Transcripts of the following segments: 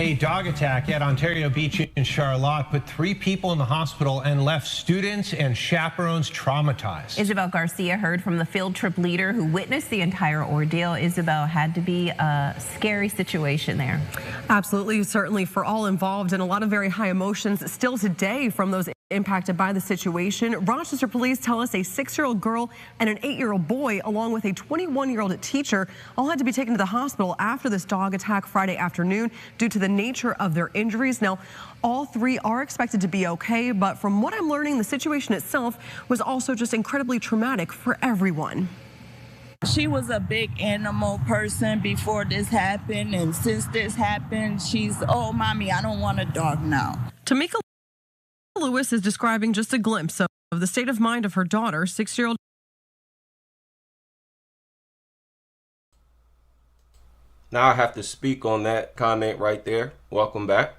A dog attack at Ontario Beach in Charlotte put 3 people in the hospital and left students and chaperones traumatized. Isabel Garcia heard from the field trip leader who witnessed the entire ordeal. Isabel, had to be a scary situation there. Absolutely, certainly for all involved, and a lot of very high emotions still today from those impacted by the situation. Rochester police tell us a 6-year-old girl and an 8-year-old boy, along with a 21-year-old teacher, all had to be taken to the hospital after this dog attack Friday afternoon due to the nature of their injuries. Now, all 3 are expected to be okay, but from what I'm learning, the situation itself was also just incredibly traumatic for everyone. She was a big animal person before this happened, and since this happened, she's, oh, mommy, I don't want a dog now. Tamika Lewis is describing just a glimpse of the state of mind of her daughter, 6-year-old. Now I have to speak on that comment right there. Welcome back.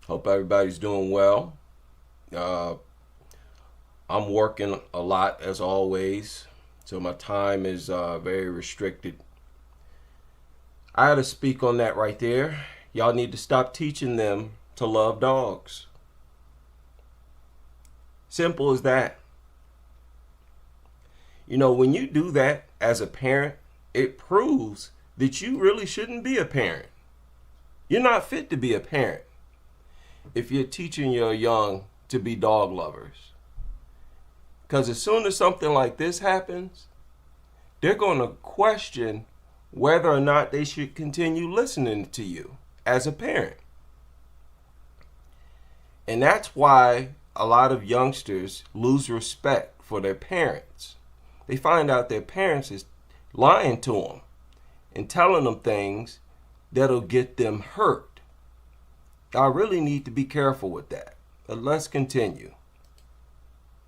Hope everybody's doing well. I'm working a lot as always, so my time is very restricted. I had to speak on that right there. Y'all need to stop teaching them to love dogs. Simple as that. You know, when you do that as a parent, it proves that you really shouldn't be a parent. You're not fit to be a parent if you're teaching your young to be dog lovers. Because as soon as something like this happens, they're going to question whether or not they should continue listening to you as a parent. And that's why a lot of youngsters lose respect for their parents. They find out their parents is lying to them and telling them things that'll get them hurt. I really need to be careful with that. But let's continue.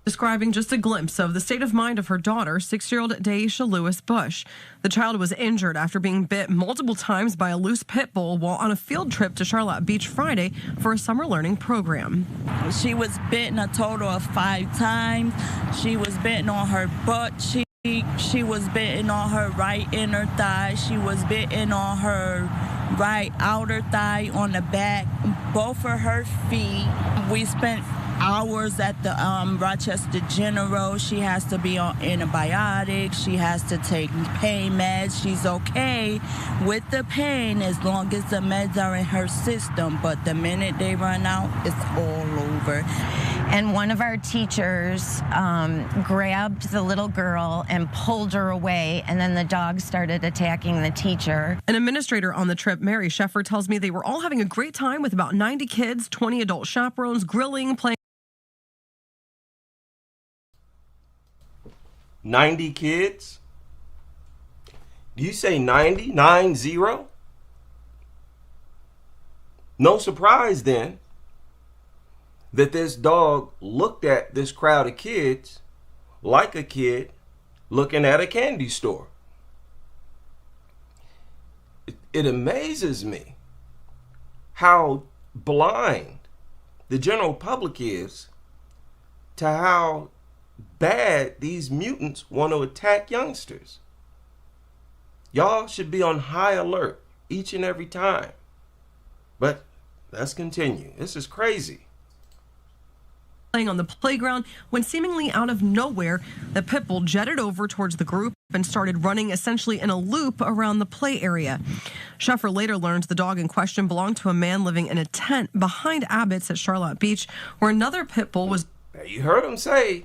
Describing just a glimpse of the state of mind of her daughter, 6-year-old Daisha Lewis Bush. The child was injured after being bit multiple times by a loose pit bull while on a field trip to Charlotte Beach Friday for a summer learning program. She was bitten a total of 5 times. She was bitten on her butt. She was bitten on her right inner thigh. She was bitten on her right outer thigh, on the back, both of her feet. We spent hours at the Rochester General. She has to be on antibiotics. She has to take pain meds. She's okay with the pain as long as the meds are in her system. But the minute they run out, it's all over. And one of our teachers grabbed the little girl and pulled her away, and then the dog started attacking the teacher. An administrator on the trip, Mary Sheffer, tells me they were all having a great time with about 90 kids, 20 adult chaperones, grilling, playing. 90 kids? Do you say 90? 9-0? No surprise then that this dog looked at this crowd of kids like a kid looking at a candy store. It amazes me how blind the general public is to how bad these mutants want to attack youngsters. Y'all should be on high alert each and every time. But let's continue. This is crazy. Playing on the playground when seemingly out of nowhere, the pit bull jetted over towards the group and started running essentially in a loop around the play area. Sheffer later learned the dog in question belonged to a man living in a tent behind Abbott's at Charlotte Beach, where another pit bull was. You heard him say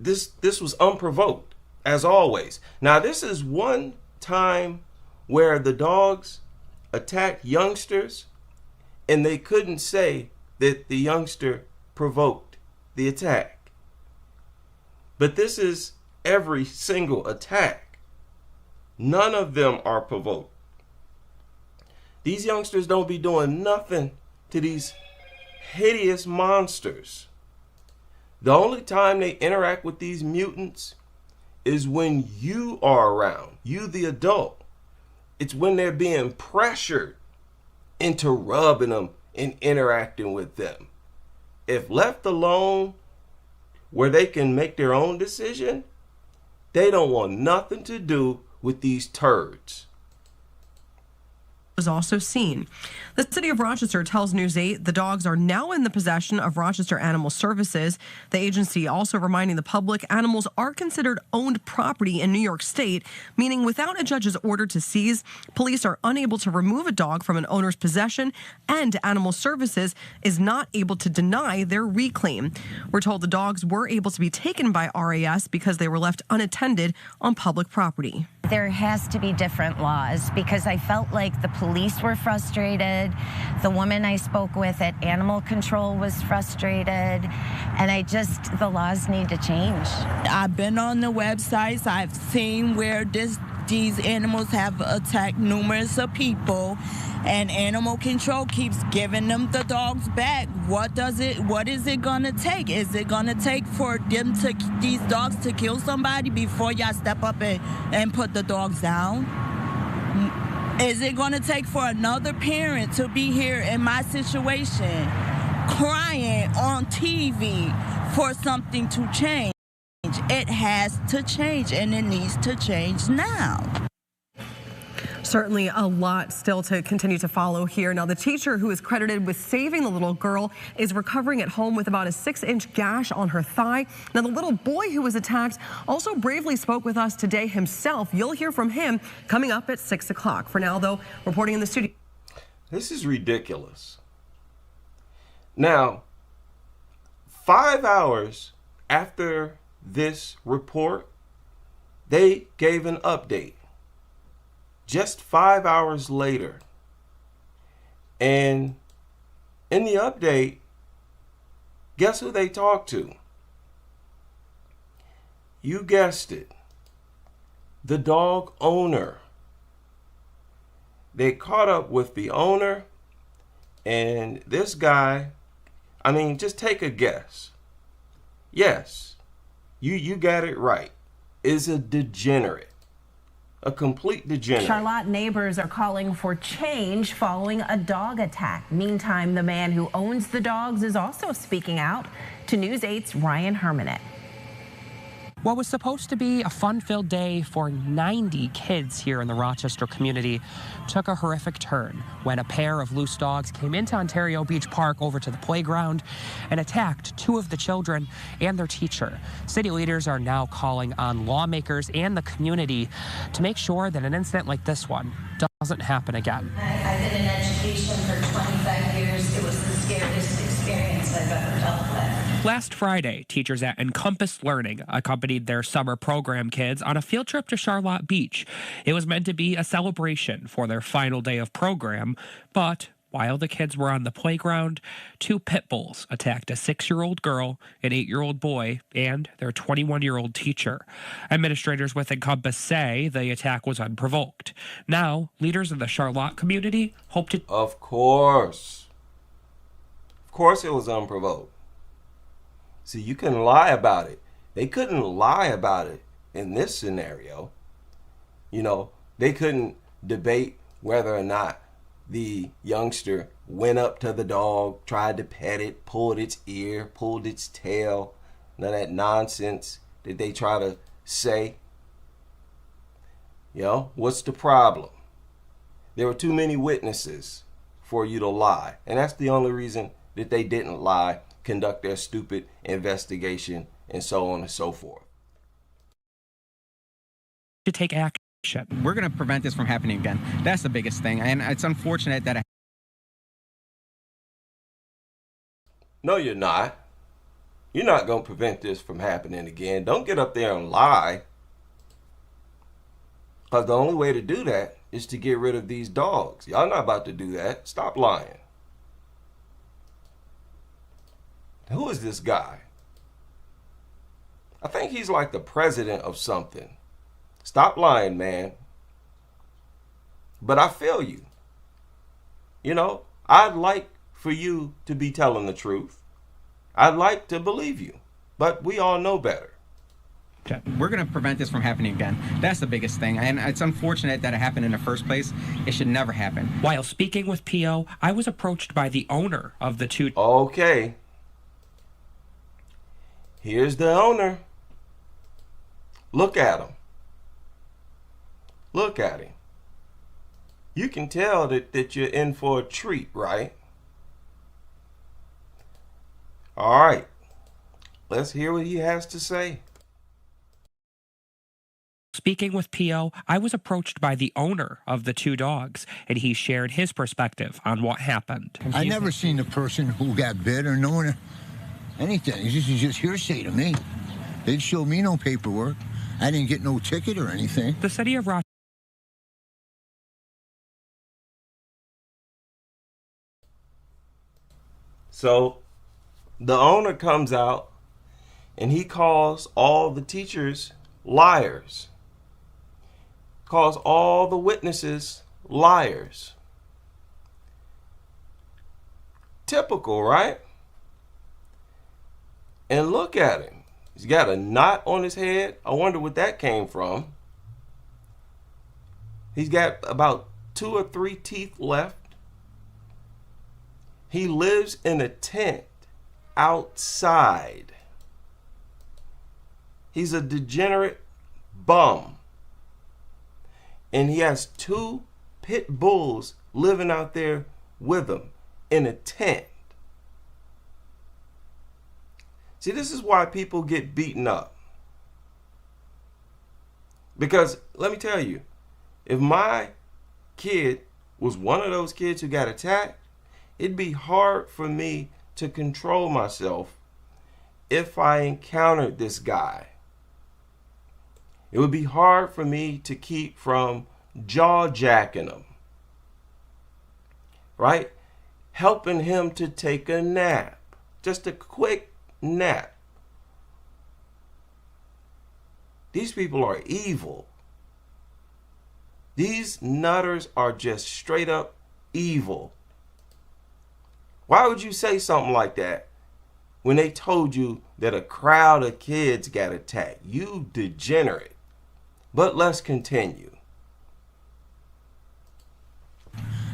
this was unprovoked, as always. Now, this is one time where the dogs attacked youngsters and they couldn't say that the youngster provoked the attack. But this is every single attack. None of them are provoked. These youngsters don't be doing nothing to these hideous monsters. The only time they interact with these mutants is when you are around, you the adult. It's when they're being pressured into rubbing them and interacting with them. If left alone where they can make their own decision, they don't want nothing to do with these turds. was also seen. The city of Rochester tells News 8 the dogs are now in the possession of Rochester Animal Services. The agency also reminding the public animals are considered owned property in New York State, meaning without a judge's order to seize, police are unable to remove a dog from an owner's possession, and Animal Services is not able to deny their reclaim. We're told the dogs were able to be taken by RAS because they were left unattended on public property. There has to be different laws because I felt like the police were frustrated. The woman I spoke with at Animal Control was frustrated. And the laws need to change. I've been on the websites. I've seen where these animals have attacked numerous of people, and Animal Control keeps giving them the dogs back. What is it gonna take? Is it gonna take for these dogs to kill somebody before y'all step up and put the dogs down? Is it gonna take for another parent to be here in my situation, crying on TV for something to change? It has to change, and it needs to change now. Certainly a lot still to continue to follow here. Now, the teacher who is credited with saving the little girl is recovering at home with about a 6-inch gash on her thigh. Now, the little boy who was attacked also bravely spoke with us today himself. You'll hear from him coming up at 6 o'clock. For now, though, reporting in the studio. This is ridiculous. Now, 5 hours after this report, they gave an update. Just 5 hours later. And in the update, guess who they talked to? You guessed it. The dog owner. They caught up with the owner, and this guy, just take a guess. Yes, you got it right, is a degenerate. A complete degenerate. Charlotte neighbors are calling for change following a dog attack. Meantime, the man who owns the dogs is also speaking out to News 8's Ryan Hermanet. What was supposed to be a fun-filled day for 90 kids here in the Rochester community took a horrific turn when a pair of loose dogs came into Ontario Beach Park over to the playground and attacked 2 of the children and their teacher. City leaders are now calling on lawmakers and the community to make sure that an incident like this one doesn't happen again. I've been in education for 25 years. It was the scariest experience I've ever dealt with. Last Friday, teachers at Encompass Learning accompanied their summer program kids on a field trip to Charlotte Beach. It was meant to be a celebration for their final day of program, but while the kids were on the playground, 2 pit bulls attacked a 6-year-old girl, an 8-year-old boy, and their 21-year-old teacher. Administrators with Encompass say the attack was unprovoked. Now, leaders in the Charlotte community hope to... Of course it was unprovoked. See, you can lie about it. They couldn't lie about it in this scenario. They couldn't debate whether or not the youngster went up to the dog, tried to pet it, pulled its ear, pulled its tail. None of that nonsense that they try to say. What's the problem? There were too many witnesses for you to lie. And that's the only reason that they didn't lie, conduct their stupid investigation, and so on and so forth. To take action. We're going to prevent this from happening again. That's the biggest thing. And it's unfortunate that... No, you're not. You're not going to prevent this from happening again. Don't get up there and lie. Because the only way to do that is to get rid of these dogs. Y'all not about to do that. Stop lying. Who is this guy? I think he's like the president of something. Stop lying, man. But I feel you. I'd like for you to be telling the truth. I'd like to believe you. But we all know better. We're going to prevent this from happening again. That's the biggest thing. And it's unfortunate that it happened in the first place. It should never happen. While speaking with PO, I was approached by the owner of the 2... Okay. Here's the owner. Look at him. Look at him. you can tell that you're in for a treat, right? All right, let's hear what he has to say. Speaking with Pio, I was approached by the owner of the two dogs, and he shared his perspective on what happened. I never seen the person who got bit or knowing anything. It's just hearsay to me. They showed me no paperwork. I didn't get no ticket or anything. The city of Rochester. So the owner comes out and he calls all the teachers liars. Calls all the witnesses liars. Typical, right? And look at him. He's got a knot on his head. I wonder what that came from. He's got about 2 or 3 teeth left. He lives in a tent outside. He's a degenerate bum. And he has 2 pit bulls living out there with him in a tent. See, this is why people get beaten up. Because let me tell you, if my kid was one of those kids who got attacked, it'd be hard for me to control myself if I encountered this guy. It would be hard for me to keep from jaw-jacking him, right? Helping him to take a nap, just a quick nap. These people are evil. These nutters are just straight up evil. Why would you say something like that when they told you that a crowd of kids got attacked? You degenerate. But let's continue.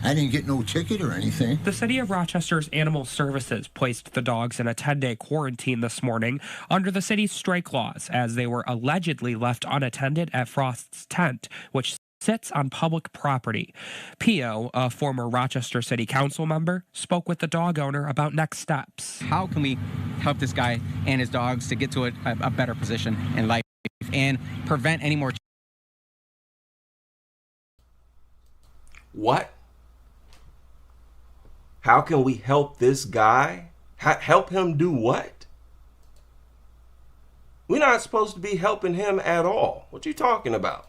I didn't get no ticket or anything. The city of Rochester's Animal Services placed the dogs in a 10-day quarantine this morning under the city's strike laws as they were allegedly left unattended at Frost's tent, which sits on public property. Pio, a former Rochester City Council member, spoke with the dog owner about next steps. How can we help this guy and his dogs to get to a better position in life and prevent any more? What? How can we help this guy? Help him do what? We're not supposed to be helping him at all. What you talking about?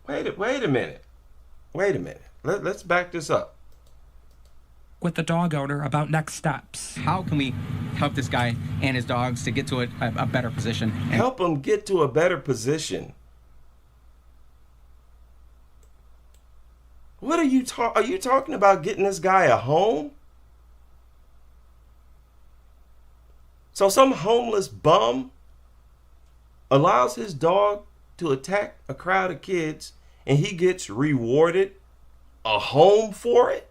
Wait a minute. Let's back this up. With the dog owner about next steps. How can we help this guy and his dogs to get to a better position? Help him get to a better position. What are you talking about getting this guy a home? So some homeless bum allows his dog to attack a crowd of kids and he gets rewarded a home for it?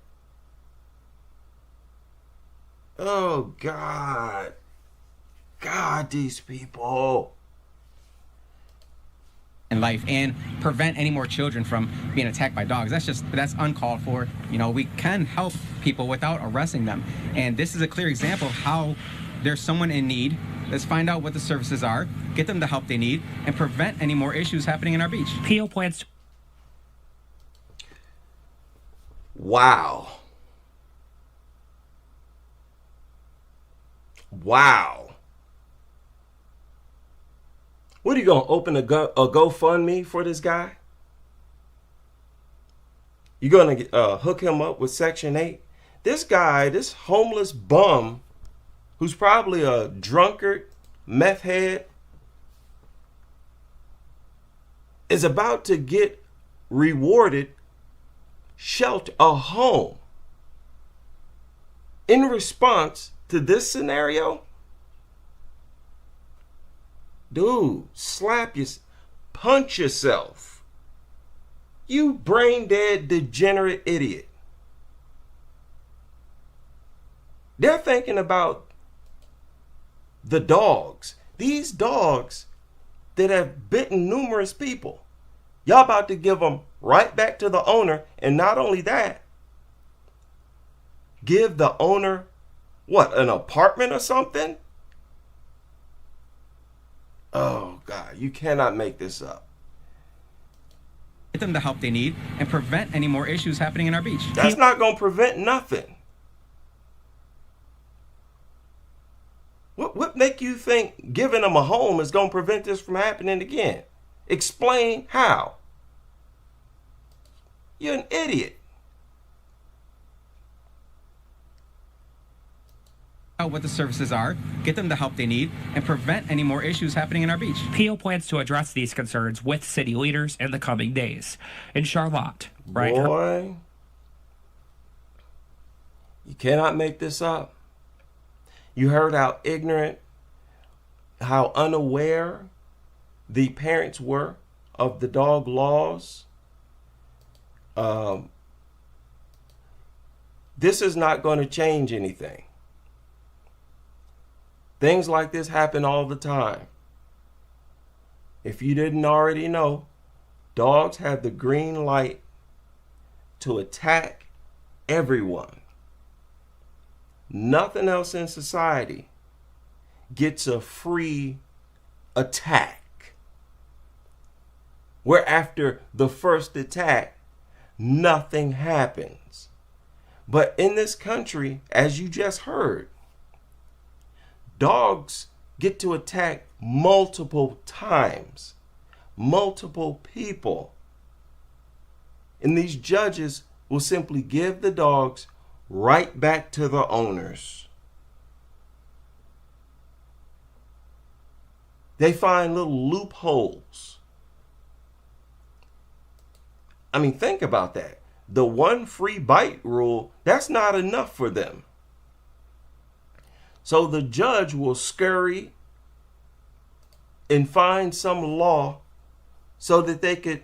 Oh, God. God, these people. In life and prevent any more children from being attacked by dogs. That's uncalled for. You know, we can help people without arresting them. And this is a clear example of how there's someone in need. Let's find out what the services are, get them the help they need, and prevent any more issues happening in our beach. Pio plans to... Wow. What are you going to open a GoFundMe for this guy? You're going to hook him up with Section 8? This guy, this homeless bum, who's probably a drunkard, meth head, is about to get rewarded shelter, a home. In response to this scenario, dude, punch yourself. You brain dead, degenerate idiot. They're thinking about the dogs. These dogs that have bitten numerous people. Y'all about to give them right back to the owner. And not only that, give the owner, what, an apartment or something? Oh, God, you cannot make this up. Get them the help they need and prevent any more issues happening in our beach. That's not going to prevent nothing. What make you think giving them a home is going to prevent this from happening again? Explain how. You're an idiot. Out what the services are, get them the help they need, and prevent any more issues happening in our beach. Peel plans to address these concerns with city leaders in the coming days. In Charlotte, right? Boy, you cannot make this up. You heard how ignorant, how unaware the parents were of the dog laws. This is not going to change anything. Things like this happen all the time. If you didn't already know, dogs have the green light to attack everyone. Nothing else in society gets a free attack, where after the first attack, nothing happens. But in this country, as you just heard, dogs get to attack multiple times, multiple people. And these judges will simply give the dogs right back to the owners. They find little loopholes. I mean, think about that. The one free bite rule, that's not enough for them. So the judge will scurry and find some law so that they could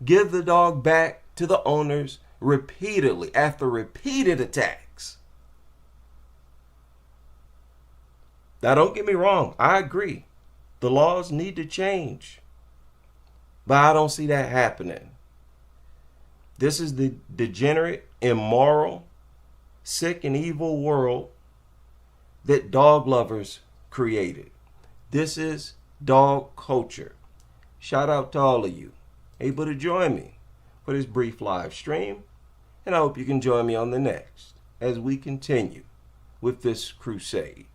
give the dog back to the owners repeatedly after repeated attacks. Now, don't get me wrong. I agree. The laws need to change. But I don't see that happening. This is the degenerate, immoral, sick, and evil world that dog lovers created. This is dog culture. Shout out to all of you able to join me for this brief live stream, and I hope you can join me on the next as we continue with this crusade.